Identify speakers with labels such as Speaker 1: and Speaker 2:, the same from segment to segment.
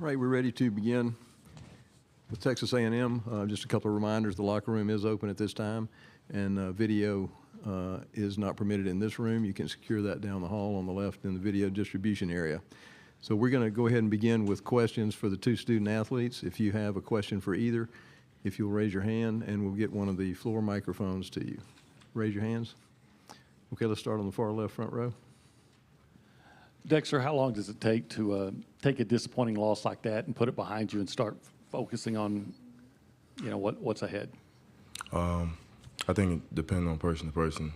Speaker 1: Right, we're ready to begin with Texas A&M. Just a couple of reminders, the locker room is open at this time, and video is not permitted in this room. You can secure that down the hall on the left in the video distribution area. So we're going to go ahead and begin with questions for the two student athletes. If you have a question for either, if you'll raise your hand, and we'll get one of the floor microphones to you. Raise your hands. Okay, let's start on the far left front row.
Speaker 2: Dexter, how long does it take to take a disappointing loss like that and put it behind you and start focusing on, what's ahead?
Speaker 3: I think it depends on person to person.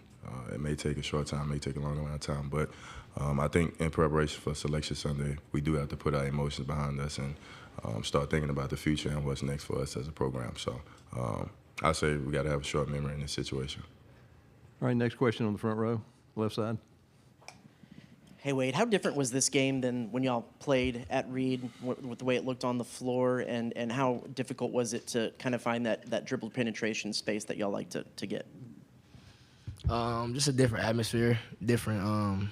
Speaker 3: It may take a short time, it may take a long amount of time, but I think in preparation for Selection Sunday, we do have to put our emotions behind us and start thinking about the future and what's next for us as a program. So I say we got to have a short memory in this situation.
Speaker 1: All right, next question on the front row, left side.
Speaker 4: Hey, Wade, how different was this game than when y'all played at Reed with the way it looked on the floor, and how difficult was it to kind of find that dribble penetration space that y'all like to get?
Speaker 5: Just a different atmosphere, different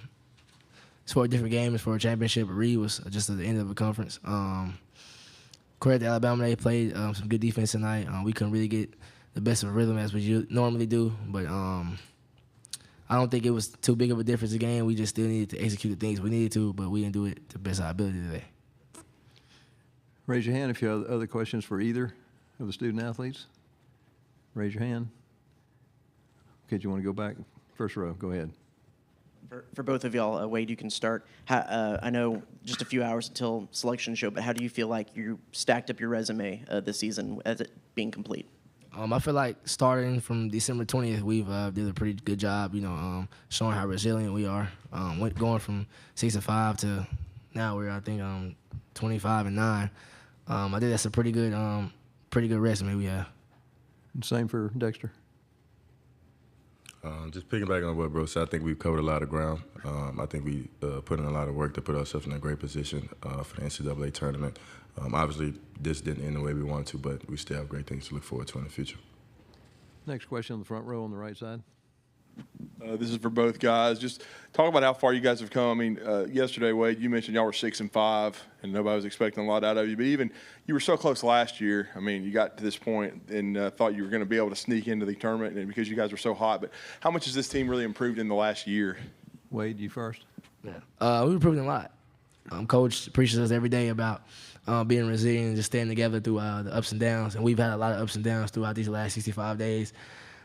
Speaker 5: it's for a different game. It's for a championship. Reed was just at the end of a conference. Credit to Alabama, they played some good defense tonight. We couldn't really get the best of rhythm as we normally do, but I don't think it was too big of a difference in the game. We just still needed to execute the things we needed to, but we didn't do it to the best of our ability today.
Speaker 1: Raise your hand if you have other questions for either of the student athletes. Raise your hand. Okay, do you want to go back? First row, go ahead.
Speaker 4: For both of y'all, Wade, you can start. I know just a few hours until selection show, but how do you feel like you stacked up your resume this season as it being complete?
Speaker 5: I feel like starting from December 20th, we've did a pretty good job, showing how resilient we are. Going from 6-5 to now we're, I think, 25-9. I think that's a pretty good resume we have.
Speaker 1: Same for Dexter.
Speaker 3: Just piggybacking on what bro said, I think we've covered a lot of ground. I think we put in a lot of work to put ourselves in a great position for the NCAA tournament. Obviously, this didn't end the way we wanted to, but we still have great things to look forward to in the future.
Speaker 1: Next question on the front row on the right side.
Speaker 6: This is for both guys. Just talk about how far you guys have come. I mean, yesterday, Wade, you mentioned y'all were 6-5, and nobody was expecting a lot out of you. But even you were so close last year. I mean, you got to this point and thought you were going to be able to sneak into the tournament, and because you guys were so hot. But how much has this team really improved in the last year?
Speaker 1: Wade, you first.
Speaker 5: Yeah, we've improved a lot. Coach preaches us every day about being resilient and just staying together through the ups and downs. And we've had a lot of ups and downs throughout these last 65 days.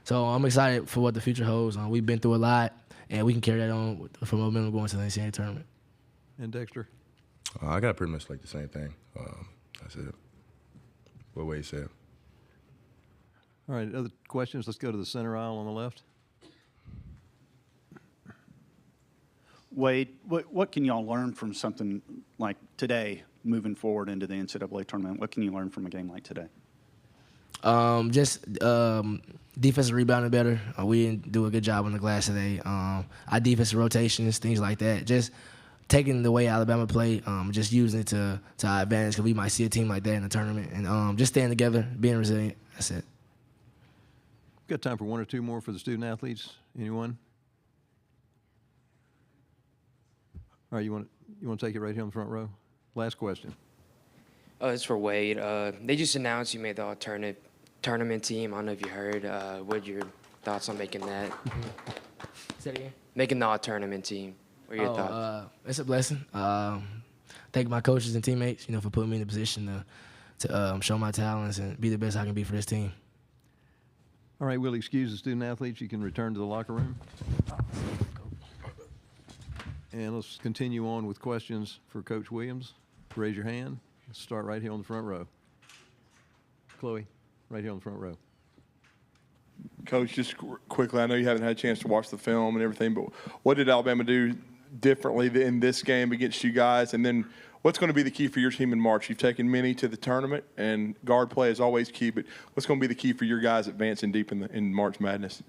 Speaker 5: So I'm excited for what the future holds. We've been through a lot, and we can carry that on for momentum going to the NCAA tournament.
Speaker 1: And Dexter?
Speaker 3: I got pretty much like the same thing. That's it. What Wade said.
Speaker 1: All right, other questions? Let's go to the center aisle on the left.
Speaker 7: Wade, what can y'all learn from something like today moving forward into the NCAA tournament? What can you learn from a game like today?
Speaker 5: Just defensive rebounding better. We didn't do a good job on the glass today. Our defensive rotations, things like that. Just taking the way Alabama played, just using it to our advantage because we might see a team like that in the tournament. And just staying together, being resilient. That's it.
Speaker 1: Got time for one or two more for the student athletes. Anyone? All right, you want to take it right here on the front row? Last question.
Speaker 8: It's for Wade. They just announced you made the tournament team. I don't know if you heard. What are your thoughts on making that?
Speaker 5: Say it again.
Speaker 8: Making the tournament team. What are your thoughts?
Speaker 5: It's a blessing. Thank my coaches and teammates, for putting me in the position to show my talents and be the best I can be for this team.
Speaker 1: All right, we'll excuse the student athletes. You can return to the locker room. And let's continue on with questions for Coach Williams. Raise your hand. Let's start right here on the front row. Chloe, right here on the front row.
Speaker 6: Coach, just quickly, I know you haven't had a chance to watch the film and everything, but what did Alabama do differently in this game against you guys? And then what's going to be the key for your team in March? You've taken many to the tournament, and guard play is always key, but what's going to be the key for your guys advancing deep in March Madness?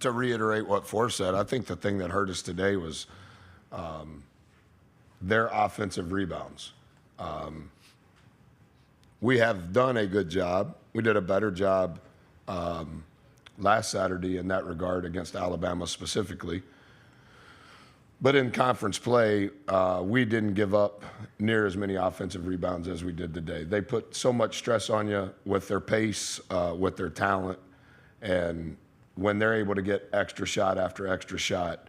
Speaker 9: To reiterate what Forrest said, I think the thing that hurt us today was their offensive rebounds. We have done a good job. We did a better job last Saturday in that regard against Alabama specifically. But in conference play, we didn't give up near as many offensive rebounds as we did today. They put so much stress on you with their pace, with their talent, and when they're able to get extra shot after extra shot,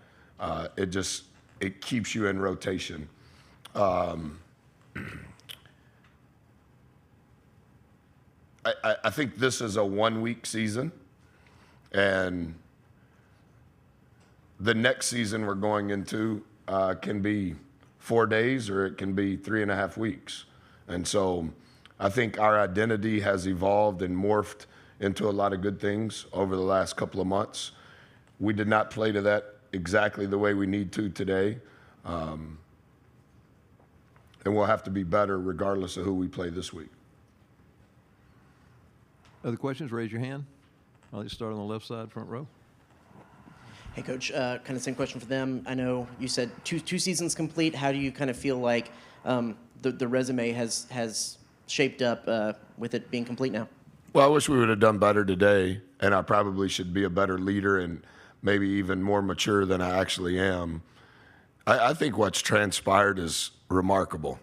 Speaker 9: it keeps you in rotation. I think this is a 1-week season, and the next season we're going into can be 4 days or it can be 3.5 weeks. And so I think our identity has evolved and morphed into a lot of good things over the last couple of months. We did not play to that exactly the way we need to today. And we'll have to be better regardless of who we play this week.
Speaker 1: Other questions? Raise your hand. I'll just start on the left side, front row.
Speaker 4: Hey, Coach, kind of same question for them. I know you said two seasons complete. How do you kind of feel like the resume has shaped up with it being complete now?
Speaker 9: Well, I wish we would have done better today, and I probably should be a better leader and maybe even more mature than I actually am. I think what's transpired is remarkable.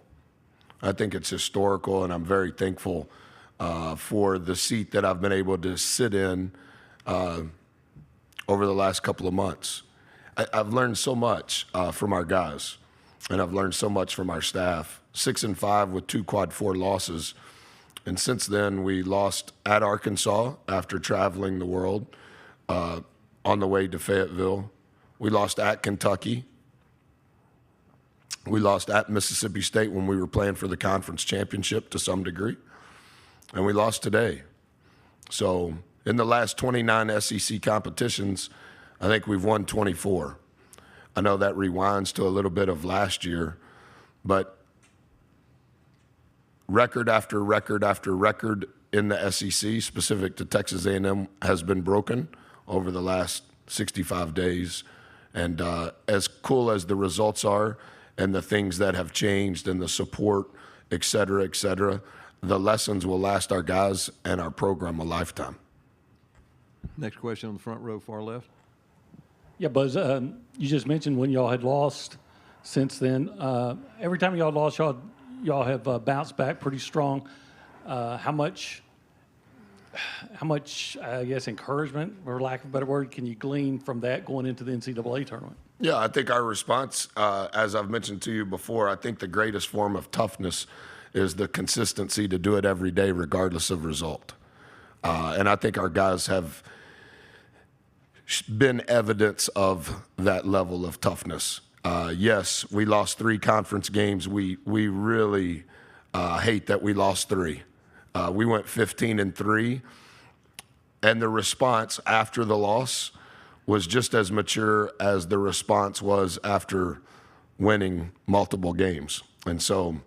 Speaker 9: I think it's historical, and I'm very thankful for the seat that I've been able to sit in over the last couple of months. I've learned so much from our guys, and I've learned so much from our staff. 6-5 with 2 quad 4 losses. And since then, we lost at Arkansas after traveling the world on the way to Fayetteville. We lost at Kentucky. We lost at Mississippi State when we were playing for the conference championship to some degree. And we lost today. So in the last 29 SEC competitions, I think we've won 24. I know that rewinds to a little bit of last year, but record after record after record in the SEC, specific to Texas A&M, has been broken over the last 65 days. And as cool as the results are and the things that have changed and the support, et cetera, the lessons will last our guys and our program a lifetime.
Speaker 1: Next question on the front row, far left.
Speaker 2: Yeah, Buzz, you just mentioned when y'all had lost since then. Every time y'all lost, y'all have bounced back pretty strong. How much, I guess, encouragement, or lack of a better word, can you glean from that going into the NCAA tournament?
Speaker 9: Yeah, I think our response, as I've mentioned to you before, I think the greatest form of toughness is the consistency to do it every day regardless of result. And I think our guys have been evidence of that level of toughness. Yes, we lost 3 conference games. We really hate that we lost 3. We went 15-3, and the response after the loss was just as mature as the response was after winning multiple games. And so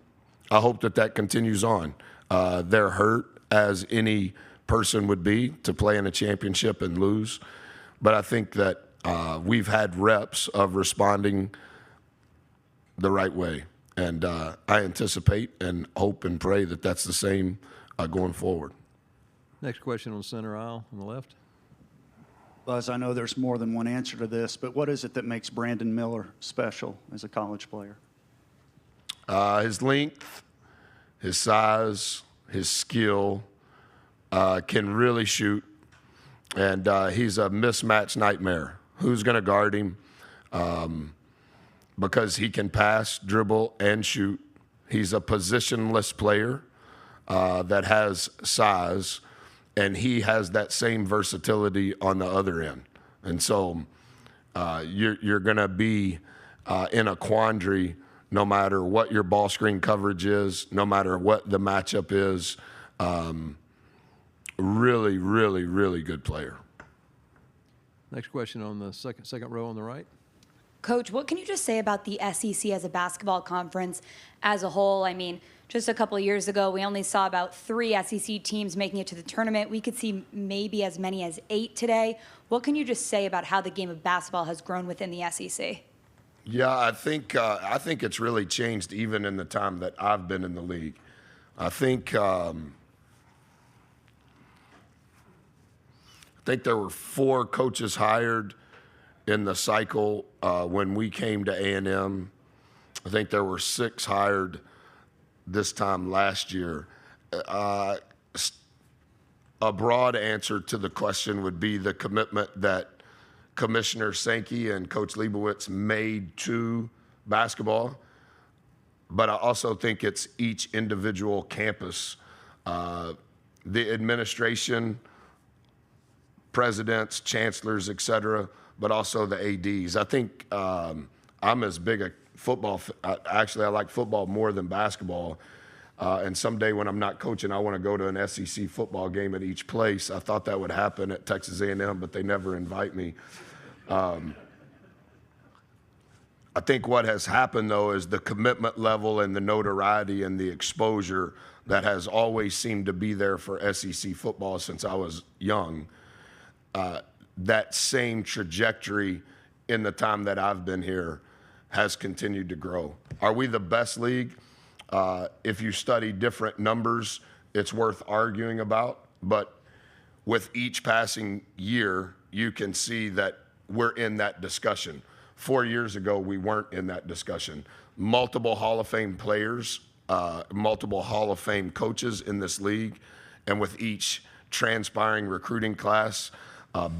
Speaker 9: I hope that continues on. They're hurt, as any person would be, to play in a championship and lose. But I think that we've had reps of responding the right way. And I anticipate and hope and pray that that's the same going forward.
Speaker 1: Next question on the center aisle on the left.
Speaker 7: Buzz, I know there's more than one answer to this, but what is it that makes Brandon Miller special as a college player?
Speaker 9: His length, his size, his skill, can really shoot. And he's a mismatch nightmare. Who's going to guard him? Because he can pass, dribble, and shoot. He's a positionless player that has size, and he has that same versatility on the other end. And so you're going to be in a quandary no matter what your ball screen coverage is, no matter what the matchup is. Really, really, really good player.
Speaker 1: Next question on the second row on the right.
Speaker 10: Coach, what can you just say about the SEC as a basketball conference as a whole? I mean, just a couple of years ago, we only saw about 3 SEC teams making it to the tournament. We could see maybe as many as 8 today. What can you just say about how the game of basketball has grown within the SEC?
Speaker 9: Yeah, I think it's really changed even in the time that I've been in the league. I think there were 4 coaches hired in the cycle. When we came to A&M, I think there were 6 hired this time last year. A broad answer to the question would be the commitment that Commissioner Sankey and Coach Leibowitz made to basketball. But I also think it's each individual campus, the administration, presidents, chancellors, et cetera, but also the ADs. I think I'm as big a football, actually I like football more than basketball. And someday when I'm not coaching, I want to go to an SEC football game at each place. I thought that would happen at Texas A&M, but they never invite me. I think what has happened, though, is the commitment level and the notoriety and the exposure that has always seemed to be there for SEC football since I was young. That same trajectory in the time that I've been here has continued to grow. Are we the best league? If you study different numbers, it's worth arguing about. But with each passing year, you can see that we're in that discussion. 4 years ago, we weren't in that discussion. Multiple Hall of Fame players, multiple Hall of Fame coaches in this league, and with each transpiring recruiting class,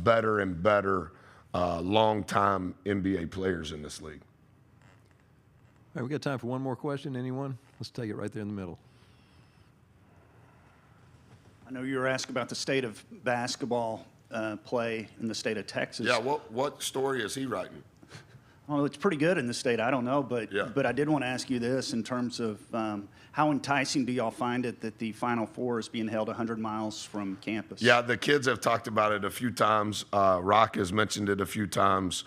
Speaker 9: better and better long-time NBA players in this league.
Speaker 1: All right, we got time for one more question. Anyone? Let's take it right there in the middle.
Speaker 7: I know you were asked about the state of basketball play in the state of Texas.
Speaker 9: Yeah, what story is he writing?
Speaker 7: Well, it's pretty good in the state. I don't know, but
Speaker 9: Yeah.
Speaker 7: but I did want to ask you this in terms of how enticing do y'all find it that the Final Four is being held 100 miles from campus?
Speaker 9: Yeah, the kids have talked about it a few times. Rock has mentioned it a few times.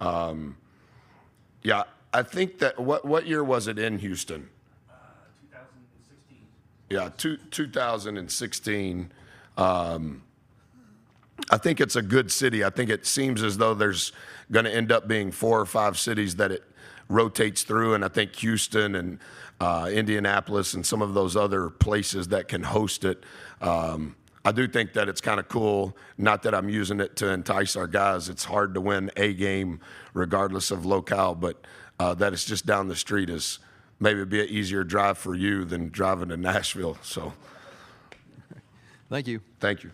Speaker 9: Yeah, I think that what year was it in Houston?
Speaker 5: 2016.
Speaker 9: Yeah, 2016. I think it's a good city. I think it seems as though there's going to end up being 4 or 5 cities that it rotates through, and I think Houston and Indianapolis and some of those other places that can host it. I do think that it's kind of cool, not that I'm using it to entice our guys. It's hard to win a game regardless of locale, but that it's just down the street is maybe be an easier drive for you than driving to Nashville. So
Speaker 1: Thank you.
Speaker 9: thank you.